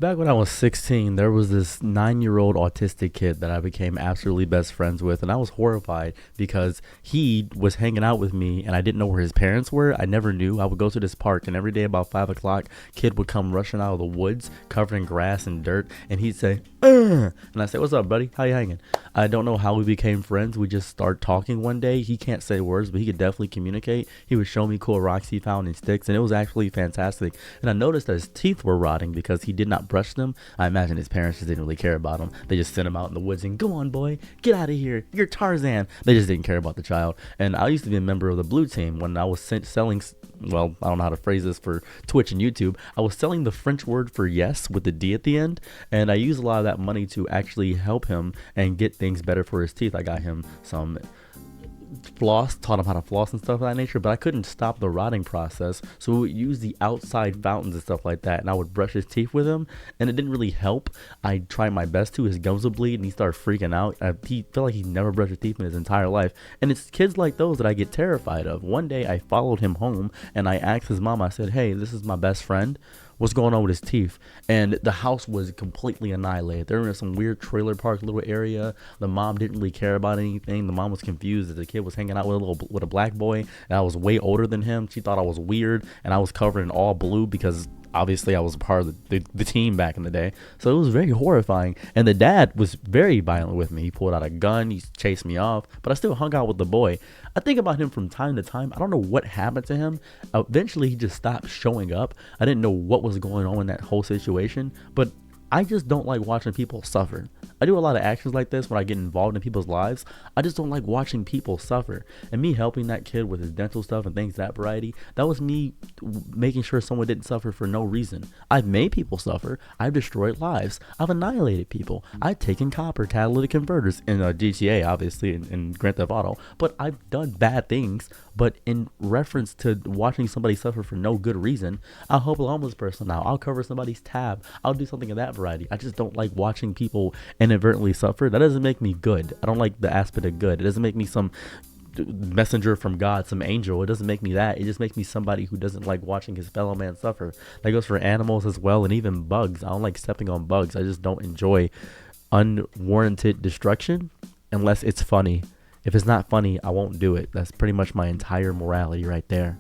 Back when I was 16, there was this 9-year-old autistic kid that I became absolutely best friends with, and I was horrified because he was hanging out with me and I didn't know where his parents were. I never knew. I would go to this park, and every day about 5 o'clock, kid would come rushing out of the woods covered in grass and dirt, and he'd say, "Ugh." And I say, "What's up, buddy? How you hanging?" I don't know how we became friends. We just start talking one day. He can't say words, but he could definitely communicate. He would show me cool rocks he found in sticks, and it was actually fantastic. And I noticed that his teeth were rotting because he did not brush them. I imagine his parents just didn't really care about him. They just sent him out in the woods and, "Go on, boy, get out of here. You're Tarzan." They just didn't care about the child. And I used to be a member of the blue team when I was selling. Well, I don't know how to phrase this for Twitch and YouTube. I was selling the French word for yes with the D at the end, and I used a lot of that money to actually help him and get things better for his teeth. I got him some floss, taught him how to floss and stuff of that nature, but I couldn't stop the rotting process. So we would use the outside fountains and stuff like that, and I would brush his teeth with him, and it didn't really help. I tried my best to. His gums would bleed, and he started freaking out. He felt like he never brushed his teeth in his entire life, and it's kids like those that I get terrified of. One day I followed him home, and I asked his mom, I said, "Hey, this is my best friend. What's going on with his teeth?" And the house was completely annihilated. They were in some weird trailer park little area. The mom didn't really care about anything. The mom was confused that the kid was hanging out with a black boy, and I was way older than him. She thought I was weird, and I was covered in all blue because obviously I was part of the team back in the day. So it was very horrifying. And the dad was very violent with me. He pulled out a gun. He chased me off, but I still hung out with the boy. I think about him from time to time. I don't know what happened to him. Eventually he just stopped showing up. I didn't know what was going on in that whole situation, but I just don't like watching people suffer. I do a lot of actions like this when I get involved in people's lives. I just don't like watching people suffer. And me helping that kid with his dental stuff and things of that variety, that was me making sure someone didn't suffer for no reason. I've made people suffer. I've destroyed lives. I've annihilated people. I've taken copper catalytic converters in GTA, obviously, in Grand Theft Auto. But I've done bad things. But in reference to watching somebody suffer for no good reason, I'll help a homeless person out. I'll cover somebody's tab. I'll do something of that variety. I just don't like watching people inadvertently suffer. That doesn't make me good. I don't like the aspect of good. It doesn't make me some messenger from God, some angel. It doesn't make me that. It just makes me somebody who doesn't like watching his fellow man suffer. That goes for animals as well, and even bugs. I don't like stepping on bugs. I just don't enjoy unwarranted destruction unless it's funny. If it's not funny, I won't do it. That's pretty much my entire morality right there.